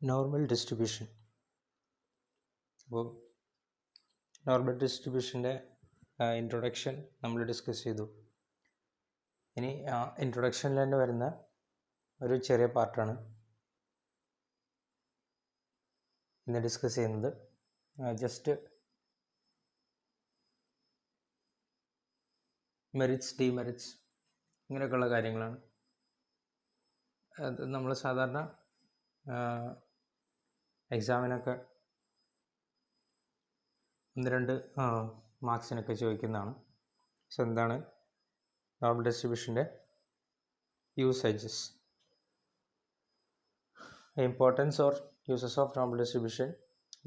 Normal distribution. അപ്പോൾ normal ഡിസ്ട്രിബ്യൂഷൻ്റെ introduction നമ്മൾ discuss ചെയ്തു. ഇനി ഇൻട്രൊഡക്ഷനിൽ തന്നെ വരുന്ന ഒരു ചെറിയ പാർട്ടാണ് ഇന്ന് ഡിസ്കസ് ചെയ്യുന്നത്. ജസ്റ്റ് മെറിറ്റ്സ്, ഡിമെറിറ്റ്സ് ഇങ്ങനെയൊക്കെയുള്ള കാര്യങ്ങളാണ്. അത് നമ്മൾ സാധാരണ എക്സാമിനൊക്കെ 1-2 മാർക്സിനൊക്കെ ചോദിക്കുന്നതാണ്. സോ എന്താണ് നോർമൽ ഡിസ്ട്രിബ്യൂഷൻ്റെ usages? Importance or uses of normal distribution.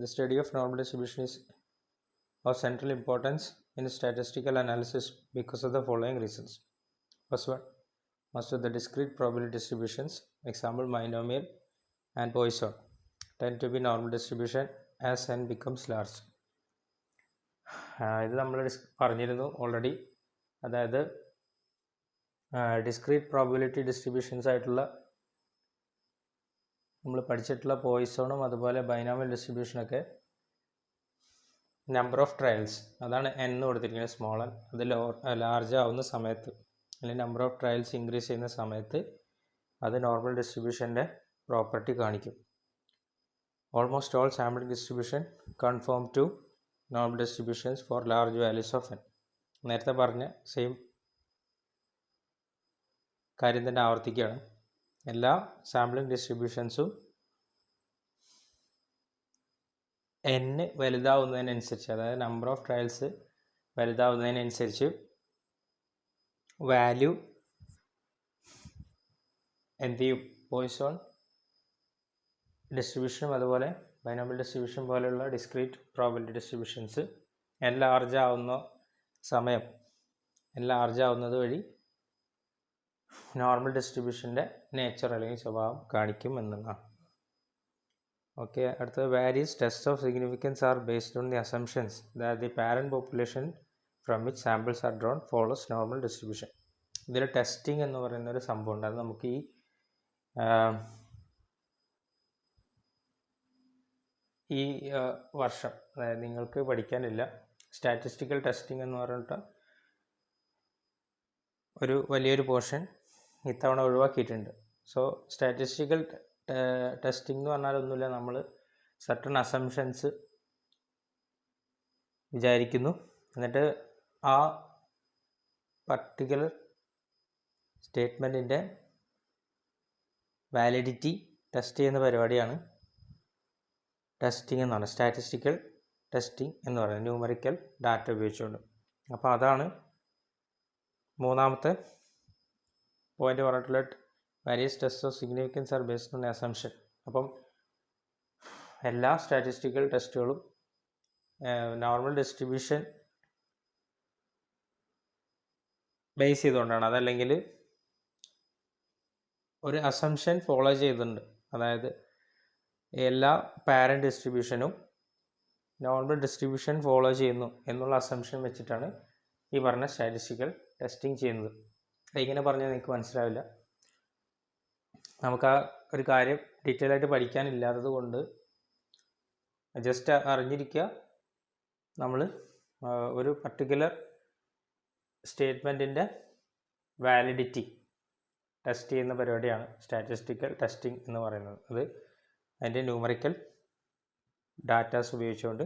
The study of normal distribution is of central importance in statistical analysis because of the following reasons. First one, most of the discrete probability distributions, example binomial and Poisson, tend to be normal distribution as n becomes large. ഇത് നമ്മൾ പറഞ്ഞിരുന്നു already. അതായത് discrete probability distributions ആയിട്ടുള്ള നമ്മൾ പഠിച്ചിട്ടുള്ള പോയിസോണും അതുപോലെ binomial ഡിസ്ട്രിബ്യൂഷനൊക്കെ number of trials, അതാണ് n കൊടുത്തിരിക്കുന്നത്, സ്മോൾ n. അത് ലാർജ് ആവുന്ന സമയത്ത് അല്ലെങ്കിൽ നമ്പർ ഓഫ് ട്രയൽസ് ഇൻക്രീസ് ചെയ്യുന്ന സമയത്ത് അത് നോർമൽ ഡിസ്ട്രിബ്യൂഷൻ്റെ പ്രോപ്പർട്ടി കാണിക്കും. Almost all sampling distribution confirm to normal distributions for large values of n. നേരത്തെ പറഞ്ഞ സെയിം കാര്യം തന്നെ ആവർത്തിക്കുകയാണ്. എല്ലാ സാമ്പിളിംഗ് ഡിസ്ട്രിബ്യൂഷൻസും n വലുതാവുന്നതിനനുസരിച്ച്, അതായത് നമ്പർ ഓഫ് ട്രയൽസ് വലുതാവുന്നതിനനുസരിച്ച് വാല്യൂ എന്ത് ചെയ്യും? പോയിസോൺ ഡിസ്ട്രിബ്യൂഷനും അതുപോലെ ബൈനോമിയൽ ഡിസ്ട്രിബ്യൂഷൻ പോലെയുള്ള discrete probability distributions n large ആവുന്ന സമയം, n ലാർജ് ആവുന്നത് വഴി നോർമൽ ഡിസ്ട്രിബ്യൂഷൻ്റെ നേച്ചർ അല്ലെങ്കിൽ സ്വഭാവം കാണിക്കും എന്നതാണ്. ഓക്കെ, അടുത്തത് various test of significance are based on the assumptions that the parent population from which samples are drawn follows normal distribution. ഇതിൽ ടെസ്റ്റിംഗ് എന്ന് പറയുന്ന ഒരു സംഭവം ഉണ്ട്. അത് നമുക്ക് ഈ വർഷം, അതായത് നിങ്ങൾക്ക് പഠിക്കാനില്ല, സ്റ്റാറ്റിസ്റ്റിക്കൽ ടെസ്റ്റിംഗ് എന്ന് പറഞ്ഞിട്ട് ഒരു വലിയൊരു പോർഷൻ ഇത്തവണ ഒഴിവാക്കിയിട്ടുണ്ട്. സോ സ്റ്റാറ്റിസ്റ്റിക്കൽ ടെസ്റ്റിംഗ് എന്ന് പറഞ്ഞാൽ ഒന്നുമില്ല, നമ്മൾ സർട്ടൺ അസംഷൻസ് വിചാരിക്കുന്നു, എന്നിട്ട് ആ പർട്ടിക്കുലർ സ്റ്റേറ്റ്മെൻറ്റിൻ്റെ വാലിഡിറ്റി ടെസ്റ്റ് ചെയ്യുന്ന പരിപാടിയാണ് ടെസ്റ്റിംഗ് എന്ന് പറയുന്നത്. സ്റ്റാറ്റിസ്റ്റിക്കൽ ടെസ്റ്റിംഗ് എന്ന് പറയുന്നത് ന്യൂമറിക്കൽ ഡാറ്റ ഉപയോഗിച്ചുകൊണ്ട്. അപ്പോൾ അതാണ് മൂന്നാമത്തെ പോയിന്റ് പറഞ്ഞിട്ടുള്ള various test of significance are based on assumption. അപ്പം എല്ലാ സ്റ്റാറ്റിസ്റ്റിക്കൽ ടെസ്റ്റുകളും നോർമൽ ഡിസ്ട്രിബ്യൂഷൻ ബേസ് ചെയ്തുകൊണ്ടാണ്. അതല്ലെങ്കിൽ ഒരു അസംഷൻ ഫോളോ ചെയ്തിട്ടുണ്ട്. അതായത് എല്ലാ പാരന്റ് ഡിസ്ട്രിബ്യൂഷനും നോർമൽ ഡിസ്ട്രിബ്യൂഷൻ ഫോളോ ചെയ്യുന്നു എന്നുള്ള അസംഷൻ വെച്ചിട്ടാണ് ഈ പറഞ്ഞ സ്റ്റാറ്റിസ്റ്റിക്കൽ ടെസ്റ്റിംഗ് ചെയ്യുന്നത്. ഇങ്ങനെ പറഞ്ഞാൽ നിങ്ങൾക്ക് മനസ്സിലാവില്ല. നമുക്ക് ആ ഒരു കാര്യം ഡീറ്റെയിൽ ആയിട്ട് പഠിക്കാനില്ലാത്തത് കൊണ്ട് ജസ്റ്റ് അറിഞ്ഞിരിക്കുക, നമ്മൾ ഒരു പർട്ടിക്കുലർ സ്റ്റേറ്റ്മെൻറ്റിൻ്റെ വാലിഡിറ്റി ടെസ്റ്റ് ചെയ്യുന്ന പരിപാടിയാണ് സ്റ്റാറ്റിസ്റ്റിക്കൽ ടെസ്റ്റിംഗ് എന്ന് പറയുന്നത്. അത് അതിൻ്റെ ന്യൂമറിക്കൽ ഡാറ്റാസ് ഉപയോഗിച്ചുകൊണ്ട്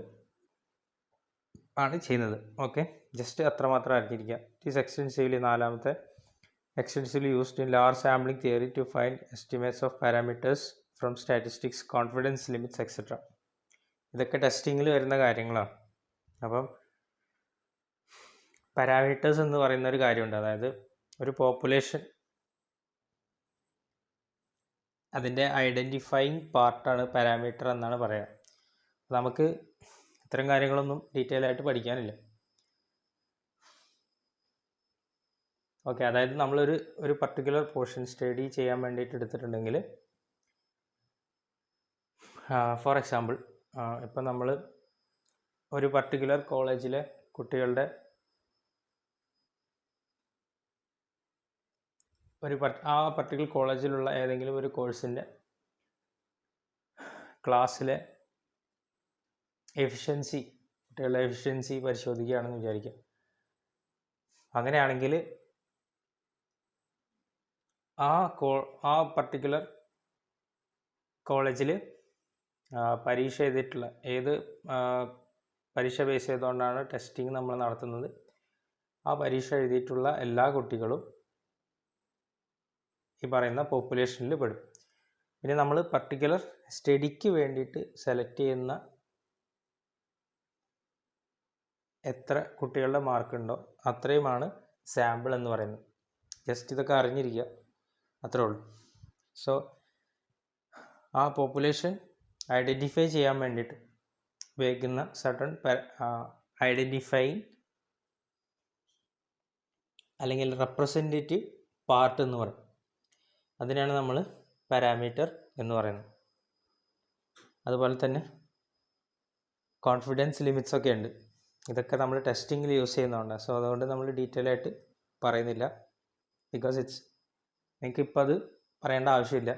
ആണ് ചെയ്യുന്നത്. ഓക്കെ, ജസ്റ്റ് അത്രമാത്രം അറിഞ്ഞിരിക്കുക. ഇറ്റ് ഈസ് എക്സ്റ്റെൻസീവ്ലി നാലാമത്തെ extensively used in large sampling theory to find estimates of parameters from statistics, confidence limits, etc. ഇതൊക്കെ ടെസ്റ്റിങ്ങിൽ വരുന്ന കാര്യങ്ങളാണ്. അപ്പം പാരാമീറ്റേഴ്സ് എന്ന് പറയുന്ന ഒരു കാര്യമുണ്ട്. അതായത് ഒരു പോപ്പുലേഷൻ, അതിൻ്റെ ഐഡൻറ്റിഫൈങ് പാർട്ടാണ് പാരാമീറ്റർ എന്നാണ് പറയുക. നമുക്ക് ഇത്തരം കാര്യങ്ങളൊന്നും ഡീറ്റെയിൽ ആയിട്ട് പഠിക്കാനില്ല. ഓക്കെ, അതായത് നമ്മളൊരു പർട്ടിക്കുലർ പോർഷൻ സ്റ്റഡി ചെയ്യാൻ വേണ്ടിയിട്ട് എടുത്തിട്ടുണ്ടെങ്കിൽ, ഫോർ എക്സാമ്പിൾ ഇപ്പം നമ്മൾ ഒരു പർട്ടിക്കുലർ കോളേജിലെ കുട്ടികളുടെ ആ പർട്ടിക്കുലർ കോളേജിലുള്ള ഏതെങ്കിലും ഒരു കോഴ്സിൻ്റെ ക്ലാസ്സിലെ എഫിഷ്യൻസി, കുട്ടികളുടെ എഫിഷ്യൻസി പരിശോധിക്കുകയാണെന്ന് വിചാരിക്കുക. അങ്ങനെയാണെങ്കിൽ ആ പർട്ടിക്കുലർ കോളേജിൽ പരീക്ഷ എഴുതിയിട്ടുള്ള പരീക്ഷ ബേസ് ചെയ്തുകൊണ്ടാണ് ടെസ്റ്റിംഗ് നമ്മൾ നടത്തുന്നത്. ആ പരീക്ഷ എഴുതിയിട്ടുള്ള എല്ലാ കുട്ടികളും ഈ പറയുന്ന പോപ്പുലേഷനിൽ പെടും. പിന്നെ നമ്മൾ പർട്ടിക്കുലർ സ്റ്റഡിക്ക് വേണ്ടിയിട്ട് സെലക്ട് ചെയ്യുന്ന എത്ര കുട്ടികളുടെ മാർക്കുണ്ടോ അത്രയുമാണ് സാമ്പിൾ എന്ന് പറയുന്നത്. ജസ്റ്റ് ഇതൊക്കെ അറിഞ്ഞിരിക്കുക, അത്രേ ഉള്ളൂ. സോ ആ പോപ്പുലേഷൻ ഐഡൻറ്റിഫൈ ചെയ്യാൻ വേണ്ടിയിട്ട് ഉപയോഗിക്കുന്ന സർട്ടൺ ഐഡൻറ്റിഫൈങ് അല്ലെങ്കിൽ റെപ്രസെൻറ്റേറ്റീവ് പാർട്ട് എന്ന് പറയും. അതിനാണ് നമ്മൾ പാരാമീറ്റർ എന്ന് പറയുന്നത്. അതുപോലെ തന്നെ കോൺഫിഡൻസ് ലിമിറ്റ്സ് ഒക്കെ ഉണ്ട്. ഇതൊക്കെ നമ്മൾ ടെസ്റ്റിങ്ങിൽ യൂസ് ചെയ്യുന്നതുകൊണ്ട്, സോ അതുകൊണ്ട് നമ്മൾ ഡീറ്റെയിൽ ആയിട്ട് പറയുന്നില്ല. ബിക്കോസ് എനിക്കിപ്പോൾ അത് പറയേണ്ട ആവശ്യമില്ല.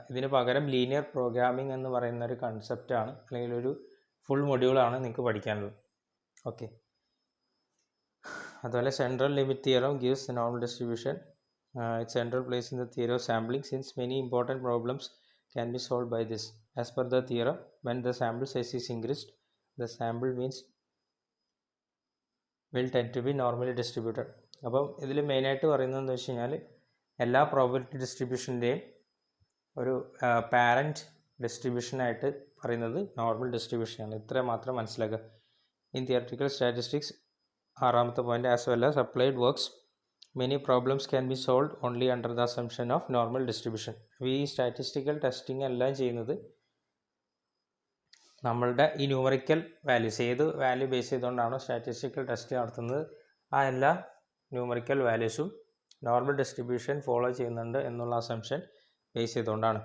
ഇതിന് പകരം ലീനിയർ പ്രോഗ്രാമിംഗ് എന്ന് പറയുന്ന ഒരു കൺസെപ്റ്റാണ്, അല്ലെങ്കിൽ ഒരു ഫുൾ മൊഡ്യൂളാണ് നിങ്ങൾക്ക് പഠിക്കാനുള്ളത്. ഓക്കെ. അതുപോലെ central limit theorem gives normal distribution. Its central place in the theory of sampling, since many important problems can be solved by this. As per the theorem, when the sample size is increased, the sample means will tend to be normally distributed. അപ്പം ഇതിൽ മെയിനായിട്ട് പറയുന്നതെന്ന് വെച്ച് കഴിഞ്ഞാൽ എല്ലാ probability ഡിസ്ട്രിബ്യൂഷൻ്റെയും ഒരു parent ഡിസ്ട്രിബ്യൂഷനായിട്ട് പറയുന്നത് normal ഡിസ്ട്രിബ്യൂഷനാണ്. ഇത്ര മാത്രം മനസ്സിലാക്കുക. ഇൻ തിയററ്റിക്കൽ സ്റ്റാറ്റിസ്റ്റിക്സ് 6ാമത്തെ point, as well as applied works, many problems can be solved only under the assumption of normal distribution. ഈ സ്റ്റാറ്റിസ്റ്റിക്കൽ ടെസ്റ്റിംഗ് എല്ലാം ചെയ്യുന്നത് നമ്മളുടെ ഈ ന്യൂമറിക്കൽ വാല്യൂസ്, ഏത് വാല്യൂ ബേസ് ചെയ്തുകൊണ്ടാണോ സ്റ്റാറ്റിസ്റ്റിക്കൽ ടെസ്റ്റ് നടത്തുന്നത് ആ എല്ലാ ന്യൂമറിക്കൽ വാല്യൂസും നോർമൽ ഡിസ്ട്രിബ്യൂഷൻ ഫോളോ ചെയ്യുന്നുണ്ട് എന്നുള്ള അസംഷൻ ബേസ് ചെയ്തുകൊണ്ടാണ്.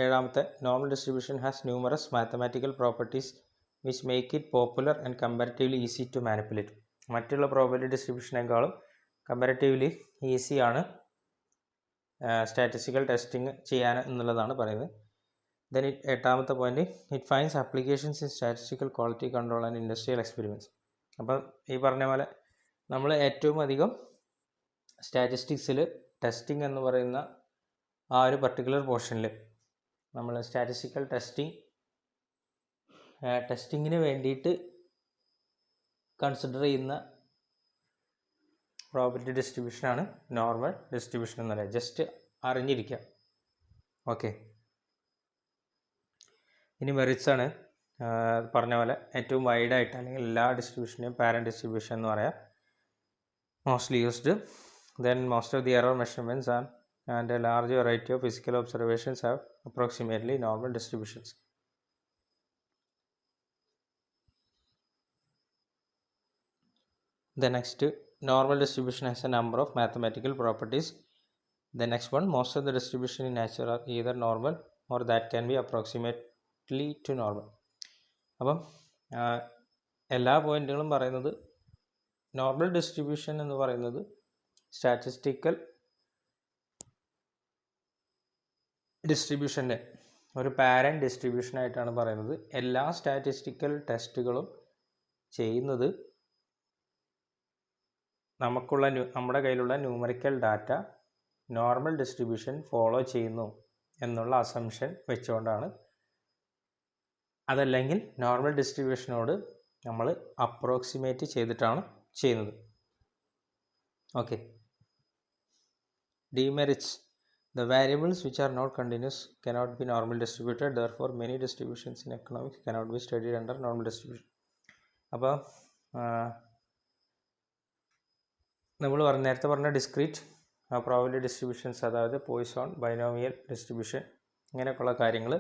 ഏഴാമത്തെ, normal distribution has numerous mathematical properties which make it popular and comparatively easy to manipulate. മറ്റുള്ള പ്രോബബിലിറ്റി ഡിസ്ട്രിബ്യൂഷനേക്കാളും കമ്പാരിറ്റീവ്ലി ഈസിയാണ് സ്റ്റാറ്റിസ്റ്റിക്കൽ ടെസ്റ്റിംഗ് ചെയ്യാൻ എന്നുള്ളതാണ് പറയുന്നത്. ദെൻ 8ാമത്തെ point, it finds applications in statistical quality control and industrial experiments. അപ്പം ഈ പറഞ്ഞ പോലെ നമ്മൾ ഏറ്റവും അധികം സ്റ്റാറ്റിസ്റ്റിക്സിൽ ടെസ്റ്റിംഗ് എന്ന് പറയുന്ന ആ ഒരു പർട്ടിക്കുലർ പോർഷനിൽ നമ്മൾ സ്റ്റാറ്റിസ്റ്റിക്കൽ ടെസ്റ്റിങ്ങിന് വേണ്ടിയിട്ട് കൺസിഡർ ചെയ്യുന്ന പ്രോബബിലിറ്റി ഡിസ്ട്രിബ്യൂഷനാണ് നോർമൽ ഡിസ്ട്രിബ്യൂഷൻ എന്ന് പറയുന്നത്. ജസ്റ്റ് അറിഞ്ഞിരിക്കുക. ഓക്കെ. ഇനി മെറിറ്റ്സ് ആണ്. പറഞ്ഞ പോലെ ഏറ്റവും വൈഡായിട്ട് അല്ലെങ്കിൽ എല്ലാ ഡിസ്ട്രിബ്യൂഷനെയും പാരന്റ് ഡിസ്ട്രിബ്യൂഷൻ എന്ന് പറയാം, mostly used. Then most of the error measurements and A large variety of physical observations have approximately normal distributions. The next, normal distribution has a number of mathematical properties. The next one, most of the distribution in nature are either normal or that can be approximately to normal. അപ്പം എല്ലാ പോയിന്റുകളും പറയുന്നത് normal distribution എന്ന് പറയുന്നത് statistical ഡിസ്ട്രിബ്യൂഷൻ്റെ ഒരു parent ഡിസ്ട്രിബ്യൂഷനായിട്ടാണ് പറയുന്നത്. എല്ലാ statistical ടെസ്റ്റുകളും ചെയ്യുന്നത് നമ്മുടെ കയ്യിലുള്ള numerical data normal distribution follow ചെയ്യുന്നു എന്നുള്ള അസംഷൻ വെച്ചുകൊണ്ടാണ്. അതല്ലെങ്കിൽ നോർമൽ ഡിസ്ട്രിബ്യൂഷനോട് നമ്മൾ അപ്രോക്സിമേറ്റ് ചെയ്തിട്ടാണ് ചെയ്യുന്നത്. Okay. Demerits. The variables which are not continuous cannot be normally distributed. Therefore, many distributions in economics cannot be studied under normal distribution. അപ്പോൾ നമ്മൾ നേരത്തെ പറഞ്ഞ ഡിസ്ക്രീറ്റ് പ്രോബബിലിറ്റി ഡിസ്ട്രിബ്യൂഷൻസ്, അതായത് പോയ്സോൺ, ബൈനോമിയൽ ഡിസ്ട്രിബ്യൂഷൻ, ഇങ്ങനെയൊക്കെയുള്ള കാര്യങ്ങൾ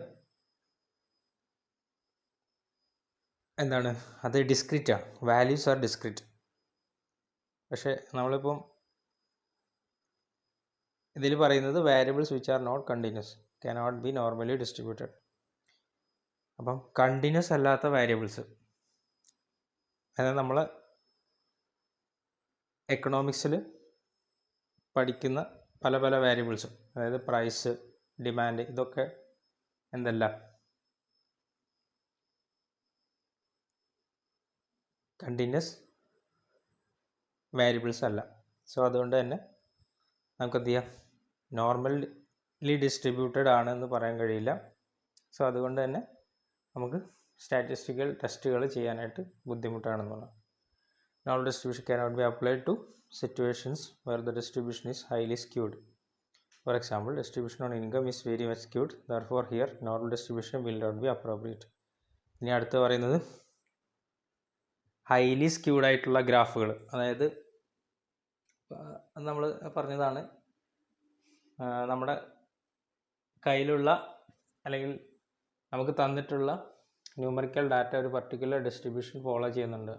എന്താണ്, അത് ഡിസ്ക്രീറ്റാണ്. Values R discrete. പക്ഷേ നമ്മളിപ്പം ഇതിൽ പറയുന്നത് variables which are not continuous cannot be normally distributed. അപ്പം കണ്ടിന്യൂസ് അല്ലാത്ത വാരിയബിൾസ്, അതായത് നമ്മൾ എക്കണോമിക്സിൽ പഠിക്കുന്ന പല പല വേരിയബിൾസും, അതായത് പ്രൈസ്, ഡിമാൻഡ്, ഇതൊക്കെ എന്തല്ല കണ്ടിന്യൂസ് വേരിയബിൾസ് അല്ല. സോ അതുകൊണ്ട് തന്നെ നമുക്ക് എന്ത് ചെയ്യാം, നോർമലി ഡിസ്ട്രിബ്യൂട്ടഡ് ആണെന്ന് പറയാൻ കഴിയില്ല. സോ അതുകൊണ്ട് തന്നെ നമുക്ക് സ്റ്റാറ്റിസ്റ്റിക്കൽ ടെസ്റ്റുകൾ ചെയ്യാനായിട്ട് ബുദ്ധിമുട്ടാണെന്നുള്ളത്. Normal distribution cannot be applied to situations where the distribution is highly skewed. For example, distribution on income is very much skewed. Therefore, here normal distribution will not be appropriate. ഇനി അടുത്ത് പറയുന്നത് highly squid ആയിട്ടുള്ള ഗ്രാഫുകൾ. അതായത് നമ്മൾ പറഞ്ഞതാണ്, നമ്മുടെ കയ്യിലുള്ള അല്ലെങ്കിൽ നമുക്ക് തന്നിട്ടുള്ള ന്യൂമറിക്കൽ ഡാറ്റ ഒരു പർട്ടിക്കുലർ ഡിസ്ട്രിബ്യൂഷൻ ഫോളോ ചെയ്യുന്നുണ്ട്.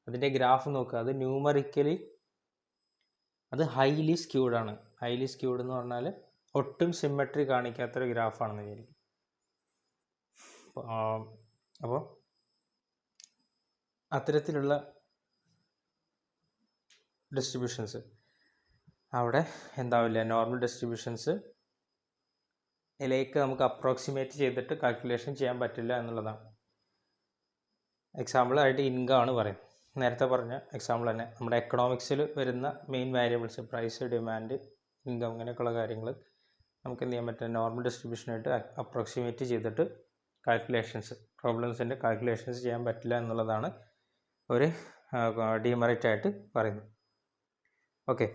അതിൻ്റെ ഗ്രാഫ് നോക്കുക, അത് ന്യൂമറിക്കലി അത് ഹൈലി സ്ക്യൂഡ് ആണ്. ഹൈലി സ്ക്യൂഡ് എന്ന് പറഞ്ഞാൽ ഒട്ടും സിമെട്രി കാണിക്കാത്തൊരു ഗ്രാഫാണെന്ന് വിചാരിക്കും. അപ്പോൾ അത്തരത്തിലുള്ള ഡിസ്ട്രിബ്യൂഷൻസ് അവിടെ എന്താവില്ല, നോർമൽ ഡിസ്ട്രിബ്യൂഷൻസ് ഇതിലേക്ക് നമുക്ക് അപ്രോക്സിമേറ്റ് ചെയ്തിട്ട് കാൽക്കുലേഷൻ ചെയ്യാൻ പറ്റില്ല എന്നുള്ളതാണ്. എക്സാമ്പിൾ ആയിട്ട് ഇൻകം ആണ് പറയുന്നത്. നേരത്തെ പറഞ്ഞ എക്സാമ്പിൾ തന്നെ നമ്മുടെ എക്കണോമിക്സിൽ വരുന്ന main variables price, demand, income, ഇങ്ങനെയൊക്കെയുള്ള കാര്യങ്ങൾ നമുക്ക് എന്ത് ചെയ്യാൻ പറ്റും, നോർമൽ ഡിസ്ട്രിബ്യൂഷനായിട്ട് അപ്രോക്സിമേറ്റ് ചെയ്തിട്ട് പ്രോബ്ലംസിൻ്റെ കാൽക്കുലേഷൻസ് ചെയ്യാൻ പറ്റില്ല എന്നുള്ളതാണ് ഒരു ഡീമെറിറ്റ് ആയിട്ട് പറയുന്നത്. ഓക്കെ.